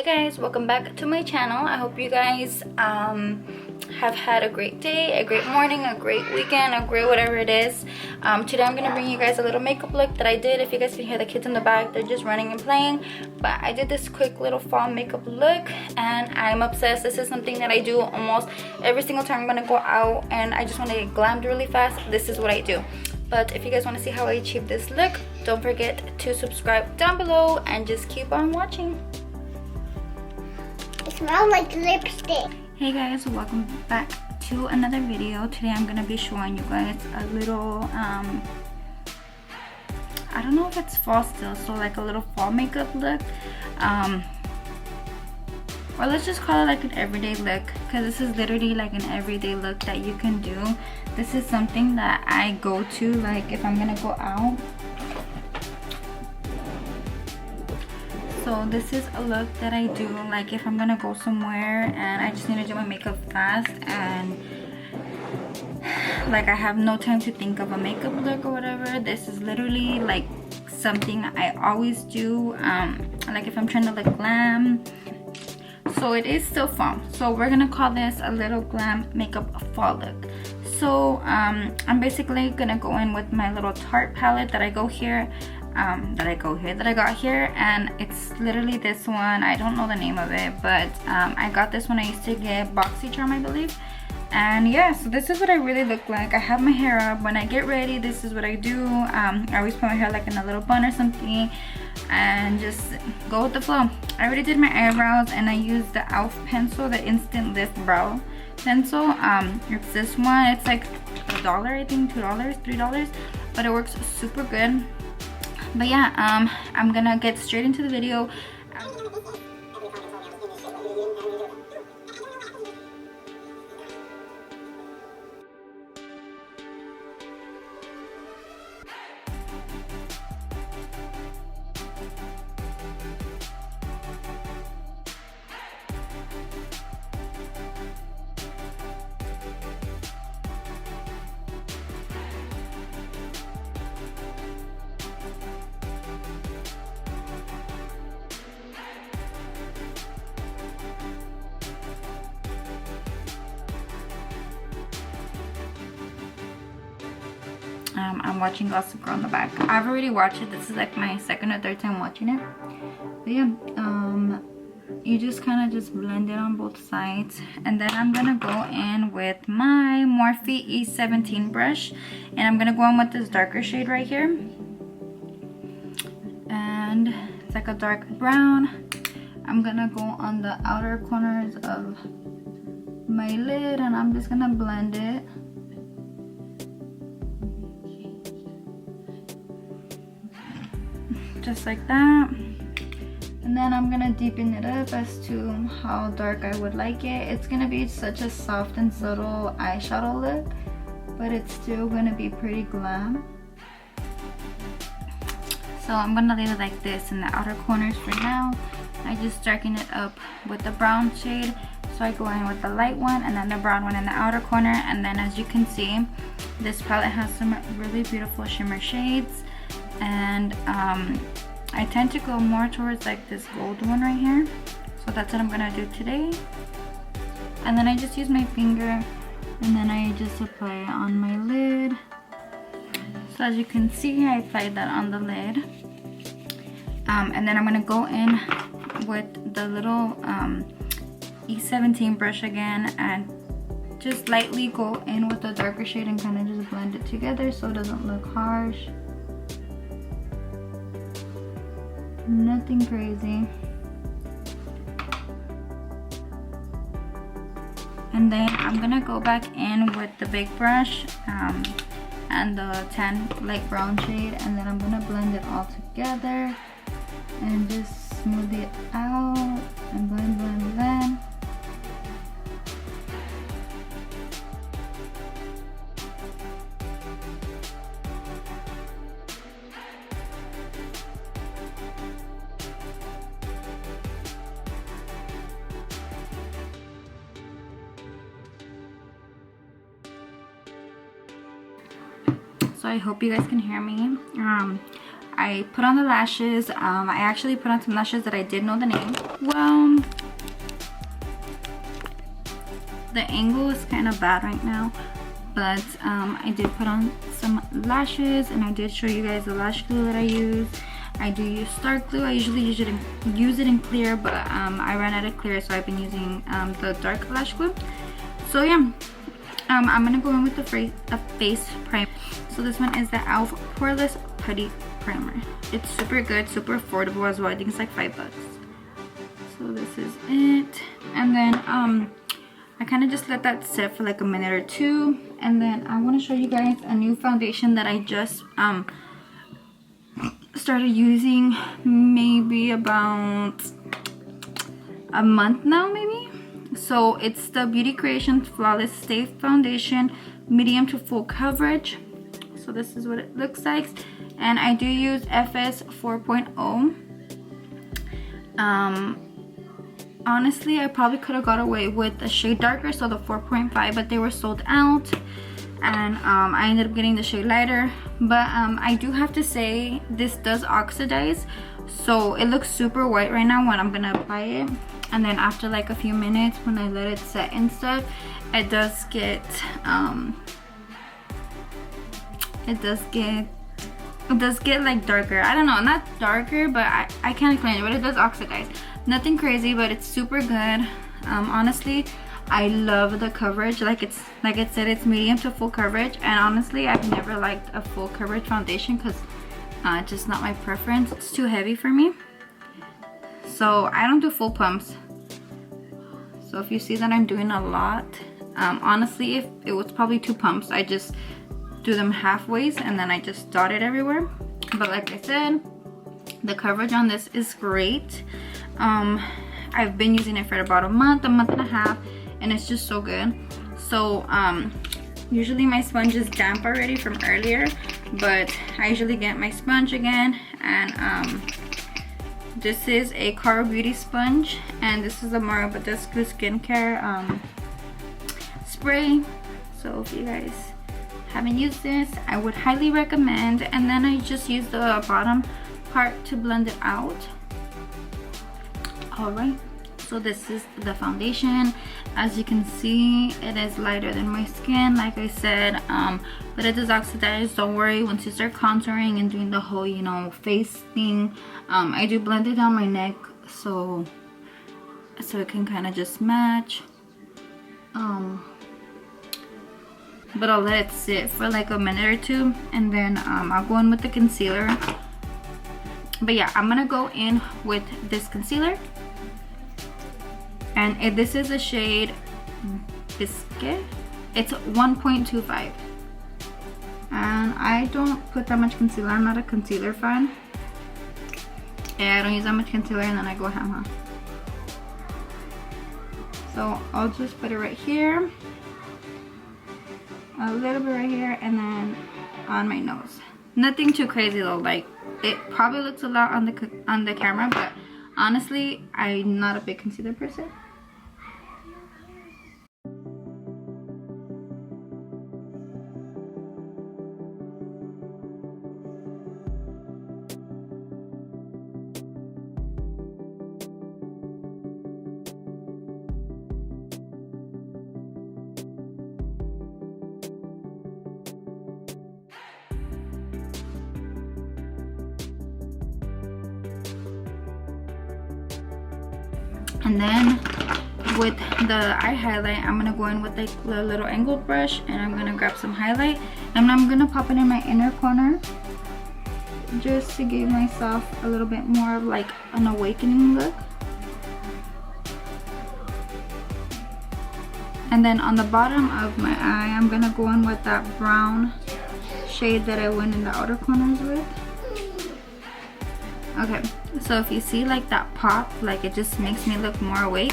Hey guys, welcome back to my channel. I hope you guys have had a great day, a great morning, a great weekend, a great whatever it is. Today I'm gonna bring you guys a little makeup look that I did. If you guys can hear the kids in the back, they're just running and playing, but I did this quick little fall makeup look and I'm obsessed. This is something that I do almost every single time I'm gonna go out and I just want to get glammed really fast. This is what I do. But if you guys want to see how I achieve this look, don't forget to subscribe down below and just keep on watching. It smells like lipstick. Hey guys, welcome back to another video. Today I'm gonna be showing you guys a little I don't know if it's fall still, so like a little fall makeup look, or let's just call it like an everyday look, because this is literally like an everyday look that you can do. This is something that I go to like if I'm gonna go out. So this is a look that I do like if I'm gonna go somewhere and I just need to do my makeup fast and like I have no time to think of a makeup look or whatever. This is literally like something I always do, like if I'm trying to look glam. So it is still fall, so we're gonna call this a little glam makeup fall look. So I'm basically gonna go in with my little Tarte palette that I got here, and it's literally this one. I don't know the name of it, but I got this one. I used to get BoxyCharm, I believe. And yeah, so this is what I really look like. I have my hair up. When I get ready, this is what I do. I always put my hair like in a little bun or something and just go with the flow. I already did my eyebrows and I used the e.l.f. pencil, the Instant Lift Brow Pencil. It's this one. It's like $1, I think, $2, $3, but it works super good. But yeah, I'm gonna get straight into the video. I'm watching Gossip Girl in the back. I've already watched it. This is like my second or third time watching it. But yeah, you just kind of just blend it on both sides. And then I'm going to go in with my Morphe E17 brush. And I'm going to go in with this darker shade right here. And it's like a dark brown. I'm going to go on the outer corners of my lid and I'm just going to blend it. Just like that. And then I'm gonna deepen it up as to how dark I would like it. It's gonna be such a soft and subtle eyeshadow look, but it's still gonna be pretty glam. So I'm gonna leave it like this in the outer corners for now. I just darken it up with the brown shade. So I go in with the light one and then the brown one in the outer corner. And then as you can see, this palette has some really beautiful shimmer shades. And I tend to go more towards like this gold one right here. So that's what I'm gonna do today. And then I just use my finger and then I just apply it on my lid. So as you can see, I applied that on the lid. And then I'm gonna go in with the little E17 brush again and just lightly go in with the darker shade and kind of just blend it together so it doesn't look harsh. Nothing crazy. And then I'm gonna go back in with the big brush and the tan light brown shade, and then I'm gonna blend it all together and just smooth it out and blend, blend, blend. So I hope you guys can hear me. I put on the lashes. I actually put on some lashes that I did know the name. Well, the angle is kind of bad right now, but I did put on some lashes, and I did show you guys the lash glue that I use. I do use Stark glue. I usually use it in clear, but I ran out of clear, so I've been using the dark lash glue. So yeah, I'm gonna go in with the face primer. So this one is the e.l.f. Poreless Putty Primer. It's super good, super affordable as well. I think it's like $5. So this is it, and then I kind of just let that sit for like a minute or two, and then I want to show you guys a new foundation that I just started using maybe about a month now, maybe. So it's the Beauty Creations Flawless Stay Foundation, medium to full coverage. So this is what it looks like, and I do use FS 4.0. Honestly, I probably could have got away with a shade darker, so the 4.5, but they were sold out, and I ended up getting the shade lighter. But I do have to say, this does oxidize, so it looks super white right now when I'm gonna apply it, and then after like a few minutes when I let it set and stuff, it does get like darker. I don't know, not darker, but I can't explain it, but it does oxidize. Nothing crazy, but it's super good. Honestly, I love the coverage. Like I said, it's medium to full coverage, and honestly, I've never liked a full coverage foundation because it's just not my preference. It's too heavy for me, so I don't do full pumps. So if you see that I'm doing a lot, honestly, if it was probably 2 pumps, I just do them halfways and then I just dot it everywhere. But like I said, the coverage on this is great. I've been using it for about a month and a half, and it's just so good. So usually my sponge is damp already from earlier, but I usually get my sponge again, and this is a Caro Beauty sponge, and this is a Mario Badescu skincare spray. So if you guys haven't used this, I would highly recommend. And then I just use the bottom part to blend it out. Alright, so this is the foundation. As you can see, it is lighter than my skin, like I said, but it does oxidize. Don't worry, once you start contouring and doing the whole, you know, face thing, I do blend it down my neck so it can kind of just match. But I'll let it sit for like a minute or two, and then I'll go in with the concealer. But yeah, I'm gonna go in with this concealer, and this is a shade Biscuit. It's 1.25, and I don't put that much concealer. I'm not a concealer fan. Yeah, I don't use that much concealer, and then I go ham. So I'll just put it right here, a little bit right here, and then on my nose. Nothing too crazy though. Like, it probably looks a lot on the camera, but honestly, I'm not a big concealer person. And then with the eye highlight, I'm gonna go in with like the little angled brush, and I'm gonna grab some highlight, and I'm gonna pop it in my inner corner just to give myself a little bit more of like an awakening look. And then on the bottom of my eye, I'm gonna go in with that brown shade that I went in the outer corners with. Okay, so if you see like that pop, like it just makes me look more awake,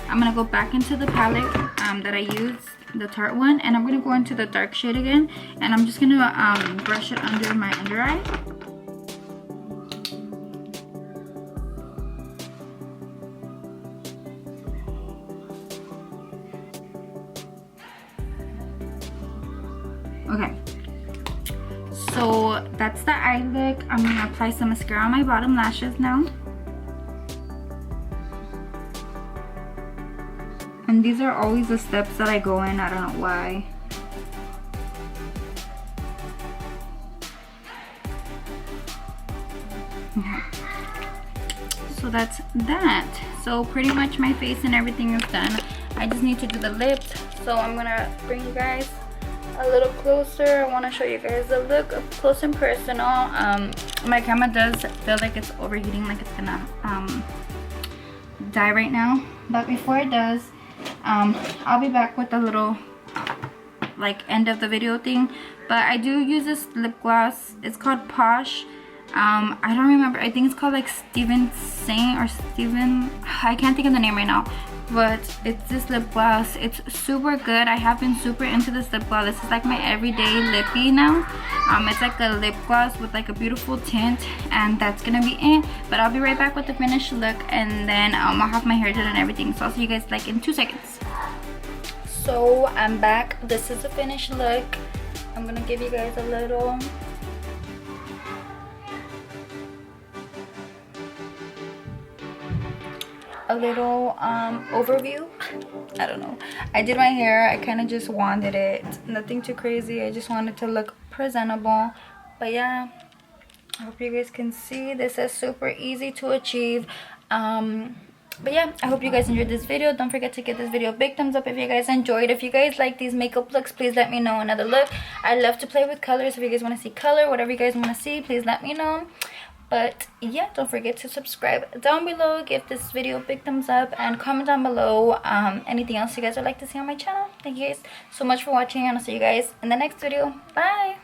I'm gonna go back into the palette that I used, the Tarte one, and I'm gonna go into the dark shade again, and I'm just gonna brush it under my under eye. Okay, so that's the eye look. I'm gonna apply some mascara on my bottom lashes now. And these are always the steps that I go in. I don't know why. So that's that. So pretty much my face and everything is done. I just need to do the lips. So I'm gonna bring you guys a little closer. I want to show you guys the look up close and personal. My camera does feel like it's overheating, like it's gonna die right now. But before it does, I'll be back with a little like end of the video thing. But I do use this lip gloss. It's called Posh. I don't remember. I think it's called like Steven Saint or Steven. I can't think of the name right now. But it's this lip gloss. It's super good. I have been super into this lip gloss. This is like my everyday lippy now. It's like a lip gloss with like a beautiful tint, and that's gonna be it. But I'll be right back with the finished look, and then I'll have my hair done and everything. So I'll see you guys like in 2 seconds. So I'm back. This is the finished look. I'm gonna give you guys a little overview. I don't know. I did my hair. I kind of just wanted it. Nothing too crazy. I just wanted to look presentable. But yeah, I hope you guys can see. This is super easy to achieve. But yeah, I hope you guys enjoyed this video. Don't forget to give this video a big thumbs up if you guys enjoyed. If you guys like these makeup looks, please let me know another look. I love to play with colors. If you guys want to see color, whatever you guys want to see, please let me know. But yeah, don't forget to subscribe down below, give this video a big thumbs up, and comment down below anything else you guys would like to see on my channel. Thank you guys so much for watching, and I'll see you guys in the next video. Bye.